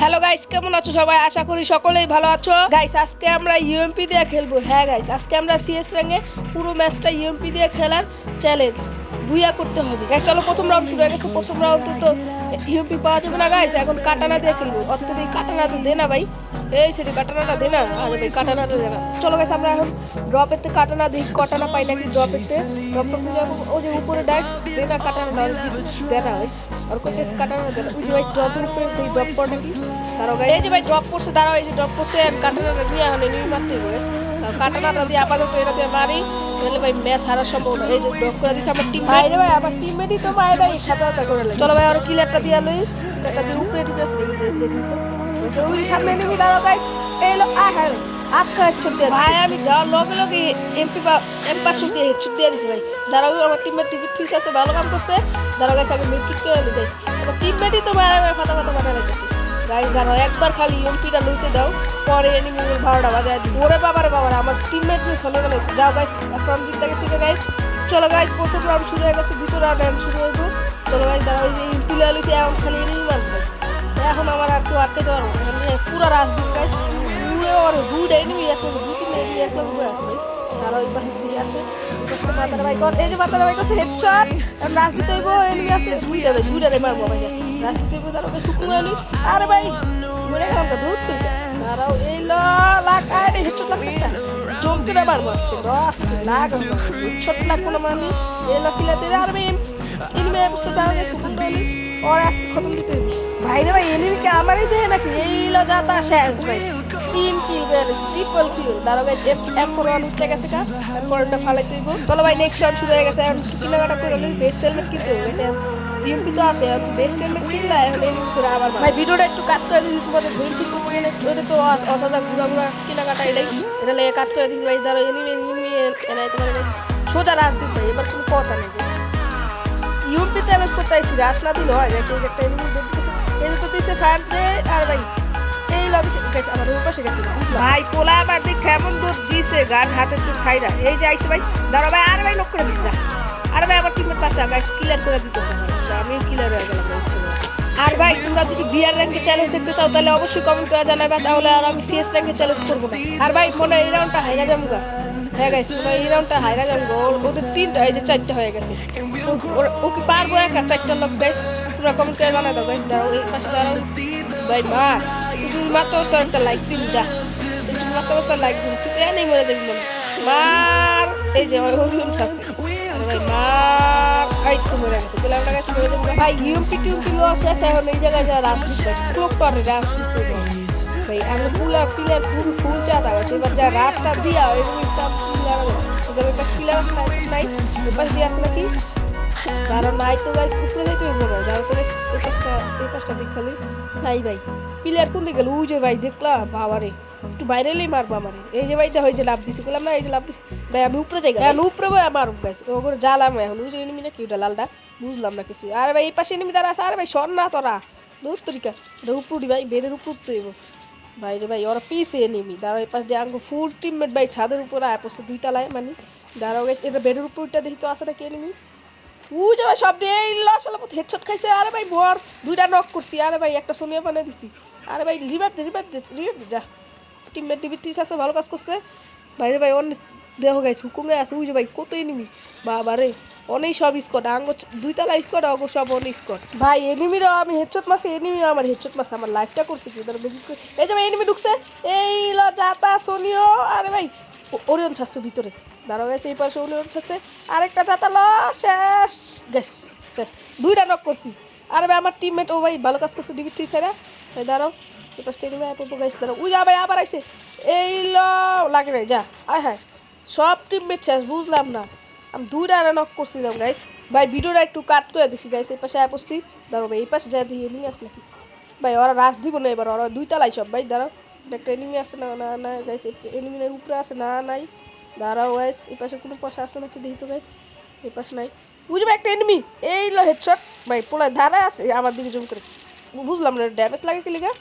Hello guys, কেমন আছো সবাই? আশা করি সকলেই ভালো আছো। গাইস, আজকে আমরা ইউএমপি দিয়ে খেলবো। হ্যাঁ গাইস, আজকে আমরা সিএস র্যাঙ্কে পুরো ম্যাচটা ইউএমপি দিয়ে খেলার চ্যালেঞ্জ বুইয়া করতে হবে। গাইস চলো, প্রথম রাউন্ড শুরু হয়ে গেছে। প্রথম রাউন্ডে তো ইউএমপি পাওয়া যাবে না গাইস, এখন কাটানা দিয়ে খেলবো। অত্যধিক কাটানা তো দে না ভাই, এই সেটি কাটানাটা দে না। আরে ভাই কাটানাটা দে না। চলো গাইস, আমরা এখন ড্রপেতে কাটানা দিই, কাটানা পাই নাকি ড্রপেতে। ড্রপ ওই যে উপরে ডাইরেক্ট দে না কাটানা দে না ভাই, আর কোথায় কাটানা দে না। ওই যে ভাই ড্রপের উপরে দিই, ড্রপ করে নাকি দাঁড়াও গাইস। এই যে ভাই ড্রপ করছে, দাঁড়াও। এই যে ড্রপ করছে, কাটানাটা নিয়ে এখন এনিমি মারতে হবে। কাটানাটা দিয়ে আপাতত এটা দিয়ে মারি, তাহলে ভাই ম্যাচ হারার সম্ভাবনা। এই যে ড্রপ করে দিচ্ছে আমার টিম ভাই রে ভাই, আমার টিমমেটই তো মারে দেয় খাতাটা করে। চলো ভাই, আর কিলারটা দিয়ে লই, এটা দিয়ে উপরে টিপে দেখি তো ওই সামনে এনিমি। দাঁড়াও গাইস, এই লো হ্যাঁ আজকে হেডশট দিয়ে ভাই, আমি যাওয়ার লগে লগে এম5 দিয়ে হেডশট দিয়ে দিচ্ছি ভাই। দাঁড়াও, আমার টিমমেট ঠিক আছে, ভালো কাম করছে। দাঁড়াও গাইস, আমি মিডকিট করে নিই গাইস, আমার টিমমেটই তো মারে ফাটা বানায় রেখেছে গাইস। দাঁড়াও, একবার খালি এমপিটা লুইতে দাও, পরে এনিমির 12টা বাজে। ওরে বাবারে বাবারে, আমার টিমমেট নিয়ে চলে গেল। যাও গাইস, ফ্রম দিক থেকে ঠিক গাইস। চলো গাইস, প্রথম রাউন্ড শুরু হয়ে গেছে, দ্বিতীয় রাউন্ড শুরু হইব। চলো গাইস, দাঁড়াও, এই যে এমপি লুইতে এখন খালি এনিমি মারবে। এখন আমার আর কেউ আটকে দেওয়ার পুরো রাত দিন গাইস, পুরো আর দুইটা এনিমি আছে, দুই তিনটা এনিমি একটা উপরে আছে ভাই। দাঁড়াও, এই পাশে দিয়ে আছে, মাথাটা ভাই কর। এই যে মাথাটা ভাই করছে হেডশট, রাত দিতে হইব। এনিমি আছে দুইটা রে মারবো ভাই, রাত দিতে হইব। দাঁড়াও ভাই, শুকুর আলি, আরে ভাই মরে গেলাম তো দূর থেকে। দাঁড়াও, এই লাগাই রে হেডশট লাগছে, জমতে না মারবো লাগ হেডশট লাগবো না মানে। এই লাকিলাতে আর ভাই এনিমি এসে দাঁড়াও গেছে, শুকুর আলি और आज खत्म दिते भाई रे भाई एनिमी के আমারই দেয় নাকি। এই লো যাতা শেষ ভাই, 3 কিল বের, ট্রিপল কিল। দাঁড়াও গাইস, এম4 উঠে গেছে কা, এম4টা ফালাই দিব। চলো ভাই, নেক্সট রাউন্ড শুরু হয়ে গেছে। এখন কিলাটা করে লই, বেস্ট হেলমেট কিনতে হবে। এটা ইউএমপি তো আছে, বেস্ট হেলমেট কিনলে এখন এনিমি করে আবার ভাই। ভিডিওটা একটু কাট করে দিই তোমাদের, ভুল ঠিক করে এটা তো অসাধা ঘুরা কিনাকাটা এটা লে কাট করে দিই ভাই। দাঁড়াও, এনিমি এনাই তোমার সোজা রাখ দিই ভাই, এবার কোনো কথা নেই। ইউএমপি চ্যালেঞ্জ করতে আইছি, রাশ না দিল হয় নাকি। একটা এনিমি দেখতে এই তো দিতে ফায়ার দে। আর ভাই এই লবি থেকে আমার উপর পাশে গেছে ভাই, পোলা আবার দেখ কেমন দূর দিছে, গান হাতে তো খাইরা। এই যে আইছে ভাই, দাঁড়া ভাই, আর ভাই লক করে দিছ। আর ভাই আমার টিমের পাশে গাইস ক্লিয়ার করে দিতে হবে, আমি ক্লিয়ার হয়ে গেলাম। আর ভাই তোমরা যদি বিআর র্যাঙ্কে চ্যালেঞ্জ দেখতে চাও তাহলে অবশ্যই কমেন্ট করে জানাবে, তাহলে আর আমি সিএস র্যাঙ্কে চ্যালেঞ্জ করব না। আর ভাই মনে এই রাউন্ডটা হাইরা যামগা। হ্যাঁ গাইস, মনে এই রাউন্ডটা হাইরা যামগা। ওদের 3টা, এই যে 4টা হয়ে গেছে। ও কি পারবো একা 4টা লোক গাইস? তোমরা কমেন্ট করে জানাই দাও গাইস। দাঁড়াও, এই পাশে দাঁড়াও ভাই, মার তুমি মাত্র একটা লাইক দিন, যা তুমি মাত্র একটা লাইক দিন, তুই নেই মরে দেখবি মার। এই যে আমার হরিণ সাথে ভাই মার, এই তো মরে গেছে। তাহলে আমরা গাছ করে দেবো ভাই। ইউএমপি টিউএমপি লস আছে, এখন এই জায়গায় যা রাজনীতি ক্লোক করে রাজনীতি ভাই। আমি পুলা প্লেয়ার পুরো ফুল চাঁদা গেছে, এবার যা রাস্তা দিয়া এরকম চাপ প্লেয়ার একটা প্লেয়ার নাই এবার দিয়ে আসলে নাকি। কারণ নাই তো গাছ উপরে যাইতে হইব না। যাও তো এই পাশটা দেখালি নাই ভাই, প্লেয়ার কোন দিকে গেল? ওই যে ভাই দেখলা বাবারে, একটু বাইরে এলেই মারবো আমারে। এই যে ভাই দেখো, এই যে লাভ দিচ্ছি বললাম না, এই যে লাভ দিচ্ছি ভাই, আমি উপরে যাই, এখন উপরে ভাই আমার গাছ ওগুলো জ্বালাম। এখন ওই যে এনিমি নাকি ওটা লালটা, বুঝলাম না কিছু। আরে ভাই এই পাশে এনিমি দাঁড়া আছে। আরে ভাই সর না তোরা, দূর তরিকা এটা উপরুটি ভাই, বেডের উপর উঠতে হইব ভাই রে ভাই। ওরা পিছে এনিমি, দাঁড়াও এই পাশ দিয়ে আঙ্গু ফুল টিমমেট ভাই ছাদের উপরে আয় পড়ছে 2 তলায় মানে। দাঁড়াও গাইস, এটা বেডের উপরটা দেখি তো আছে নাকি এনিমি। ওই যে ভাই সব দিয়ে আসলে হেডশট খাইছে। আরে ভাই ভর 2টা নক করছি। আরে ভাই একটা সোনিয়া বানিয়ে দিছি। আরে ভাই রিভাইভ দে যা, টিমমেট ডিবিটিস আছে, ভালো কাজ করছে ভাই রে ভাই। অনেক দেখো গাইস হুকুমে আছে। ওই যে ভাই কত এনিমি বাবা রে, অনেক সব স্কট আঙ্গ 2 তলা স্কট অগ সব অনেক স্কট ভাই। এনিমিরও আমি হেডশট মারছি, এনিমি আমার হেডশট মারছে, আমার লাইফটা করছে কি। এই যে ভাই এনিমি ঢুকছে, এই ল যাতা সোনিও। আরে ভাই ওরিয়ন ছাড়ছে ভিতরে, দাঁড়াও গেছে এই পাশে ওরিয়ন ছাড়ছে। আরেকটা যাতা ল, শেষ গ্যাস শেষ, 2টা নক করছি। আরে ভাই আমার টিমমেট ও ভাই ভালো কাজ করছে ডিবিটি ছেড়া ভাই। দাঁড়াও এই পাশে এনিমি আপু গাইস, দাঁড়াও ওই যা ভাই আবার আইছে। এই ল লাগে ভাই যা, আয় হ্যাঁ সব টিমমেট শেষ, বুঝলাম না। আমি 2টা নক করছিলাম গাইস ভাই। ভিডিওটা একটু কাট করে দিছি গাইস। এই পাশে আয় পড়ছি, দাঁড়াও ভাই এই পাশে যা দিয়ে এনিমি আসলে কি ভাই, ওরা রাশ দিব না এবার, ওরা 2 তলায় সব ভাই। দাঁড়াও একটা এনিমি আছে না, না না গাইস এনিমি উপরে আছে না, নাই। দাঁড়াও গাইস এই পাশে কোনো পাশে আছে নাকি দেখি তো গাইস। এই পাশে নাই, বুঝবে একটা এনিমি। এই লো হেডশট ভাই, পোলা ধারা আছে আমার দিকে জুম করে, বুঝলাম না ড্যামেজ লাগে কি লিগা।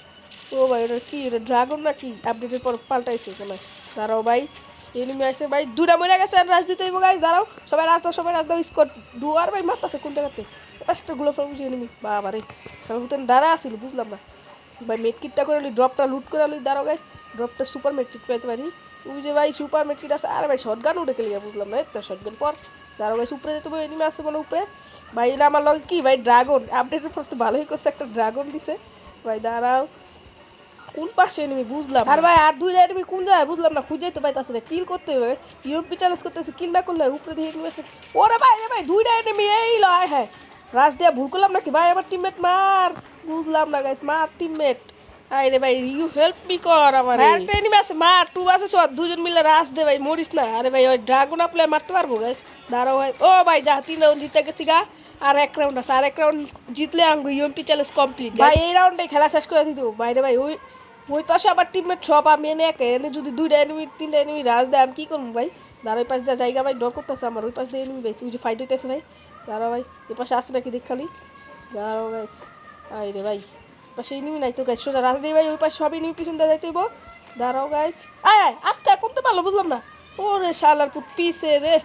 ও ভাই ওটা কি, এটা ড্রাগন না কি আপডেটের পর পাল্টাইছে কেন। দাঁড়াও ভাই এনিমি আসে ভাই, 2টা মরে গেছে, রাজ দিতে হইব গাইস। দাঁড়াও সবাই রাজ দাও স্কট দুয়ার ভাই মারতাছে কোন জায়গাতে। পাঁচটা গুলো বুঝি এনিমি বাবা রে, সব ধারা আসিল বুঝলাম না। ভাই মেটকিটটা করে ড্রপটা লুট করে দাঁড়াও গাইস, ড্রপটা সুপার মেটকিট পেতে পারি। ওই যে ভাই সুপার মেটকিট আছে। আরে ভাই শটগান উঠে গেলে বুঝলাম না, তো শটগান পর দাঁড়াও গাইস, উপরে যেতে হবে, এনিমি আসছে মানে উপরে। ভাই এটা আমার লগে কি ভাই ড্রাগন আপডেটের পর তো ভালোই করছে, একটা ড্রাগন দিছে। ভাই দাঁড়াও, কোন পাশে এনিমি বুঝলাম। আর ভাই আর দুইটা এনিমি কোন যায় বুঝলাম না, খুঁজেই তো পাইতাছে না। কিল করতে হবে, ইউএমপি চ্যালেঞ্জ করতেছে, কিল না করলে উপরে দিয়ে এনিমি আছে। ওরে ভাই রে ভাই দুইটা এনিমি এই লয়। হ্যাঁ রাশ দিয়া ভুল করলাম নাকি ভাই, আমার টিমমেট মার, বুঝলাম না গাইস, মার টিমমেট। আরে ভাই ইউ হেল্প মি কর, আমার একটা এনিমি আছে মার, টু আছে সব, দুজন মিলে রাশ দে ভাই, মরিস না। আরে ভাই ওই ড্রাগন আপলে মারতে পারবো গাইস, দাঁড়াও ভাই। ও ভাই যা 3 রাউন্ড জিতে গেছি গা, আর এক রাউন্ড আছে, আর এক রাউন্ড জিতলে আঙ্গু ইউএমপি চ্যালেঞ্জ কমপ্লিট। ভাই এই রাউন্ডে খেলা শেষ করে দিত বাইরে ভাই। ওই পাশে আবার টিমমেট সব, আমি এনে একে এনে যদি দুইটা এনিমি তিনটা এনিমি রাজ দেয় আমি কী করবো ভাই। দাঁড়া ওই পাশ দিয়ে জায়গা ভাই ডর করতেছে আমার, ওই পাশ দিয়ে এনিমি ভাই ওই যে ফাইট হইতেছে ভাই। দাঁড়া ভাই এ পাশে আসে নাকি দেখ খালি, দাঁড়াও ভাই। আই রে ভাই পাশে এনিমি নাই তো গাইস, সোজা রাজ দিয়ে ভাই ওই পাশে সব এনিমি পিছন দিয়ে যাইতে হইব। দাঁড়াও গাইস, আয় আয় আজকে করতে পারলো বুঝলাম না। ওরে শালার পুত পিছে রে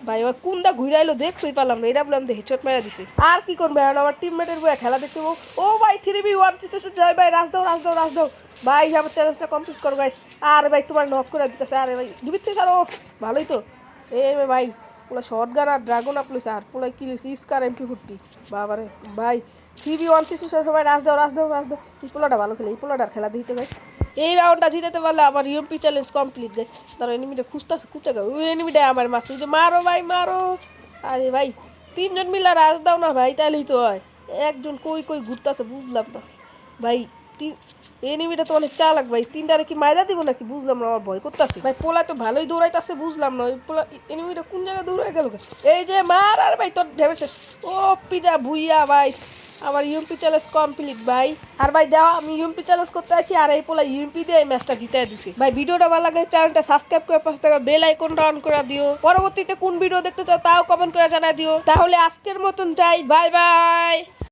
ভাই, ওই কোনটা ঘুরাইলো দেখতেই পারলাম না, এটা বললাম দেখে চট মারা দিছে। আর কি করবে এখন আমার টিমমেটের বয়ে খেলা দেখতে পাবো। ও ভাই 3v1 সিচুয়েশন জয় ভাই, রাজ দাও রাজ দাও রাজ দাও ভাই, আমার চ্যালেঞ্জটা কমপ্লিট করো গাইস। আর ভাই তোমার নক করে দিতেছে, আরে ভাই দিবিচ্ছে স্যার, ও ভালোই তো। এ ভাই পুরো শর্ট গান আর ড্রাগন আপলো স্যার, পুরো কি লিখছি স্কার MP40 বাবারে ভাই। 3v1 সিচুয়েশন সবাই রাজ দাও রাজ দাও রাজ দাও। এই পোলাটা ভালো খেলে, এই পোলাটার খেলা দিতে ভাই। এই রাউন্ডটা জিতাতে পারলে আমার ইউএমপি চ্যালেঞ্জ কমপ্লিট গাইস। তার এনিমিটা খুঁজতেছে কুচে গা, ওই এনিমিটা আমার মারছে, যে মারো ভাই মারো। আরে ভাই 3জন মিলে রাজ দাও না ভাই, তাহলেই তো হয়। একজন কই কই ঘুরতেছে বুঝলাম না ভাই। এনিমিটা তো অনেক চালাক ভাই, তিনটারে কি মাইরা দিব নাকি বুঝলাম না, আমার ভয় করতেছে ভাই। পোলা তো ভালোই দৌড়াইতেছে বুঝলাম না, ওই পোলা এনিমিটা কোন জায়গায় দৌড়াই গেল। এই যে মার, আর ভাই তোর ঢেবে শেষ। ও পিজা ভুইয়া ভাই, আমার ইউএমপি চ্যালেঞ্জ কমপ্লিট ভাই। আর ভাই দাও আমি ইউএমপি চ্যালেঞ্জ করতে আসি, আর এই পোলা ইউএমপি দিয়ে এই ম্যাচটা জিতে দিছি ভাই। ভিডিওটা ভালো লাগে চ্যানেলটা সাবস্ক্রাইব করে পাশে থাকা বেল আইকনটা অন করে দিও। পরবর্তীতে কোন ভিডিও দেখতে চাও তাও কমেন্ট করে জানাই দিও। তাহলে আজকের মতন যাই, বাই বাই।